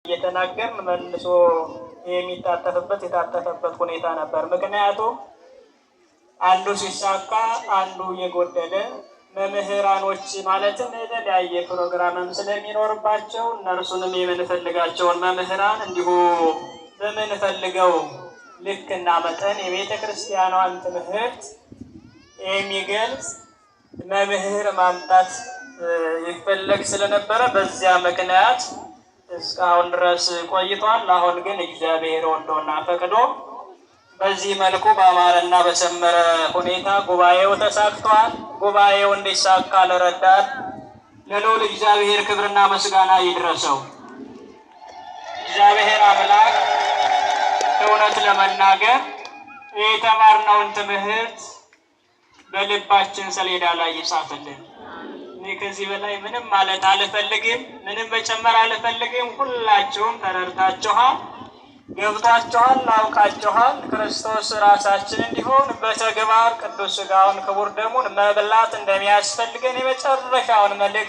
የተናገርን መልሶ የታጠፈበት ሁኔታ ነበር። ምክንያቱም አንዱ ሲሳካ አንዱ የጎደለ መምህራኖች ማለትም የተለያየ ፕሮግራምም ስለሚኖርባቸው እነርሱንም የምንፈልጋቸውን መምህራን እንዲሁ በምንፈልገው ልክና መጠን የቤተ ክርስቲያኗን ትምህርት የሚገልጽ መምህር ማምጣት ይፈለግ ስለነበረ በዚያ ምክንያት እስካሁን ድረስ ቆይቷል። አሁን ግን እግዚአብሔር ወዶና ፈቅዶ በዚህ መልኩ በአማረና በሰመረ ሁኔታ ጉባኤው ተሳክቷል። ጉባኤው እንዲሳካ ለረዳን ለልዑል እግዚአብሔር ክብርና ምስጋና ይድረሰው። እግዚአብሔር አምላክ እውነት ለመናገር የተማርነውን ትምህርት በልባችን ሰሌዳ ላይ ይጻፍልን። እኔ ከዚህ በላይ ምንም ማለት አልፈልግም፣ ምንም መጨመር አልፈልግም። ሁላችሁም ተረድታችኋል፣ ገብቷችኋል፣ አውቃችኋል። ክርስቶስ ራሳችን እንዲሆን በተግባር ቅዱስ ሥጋውን ክቡር ደሙን መብላት እንደሚያስፈልገን የመጨረሻውን መልእክት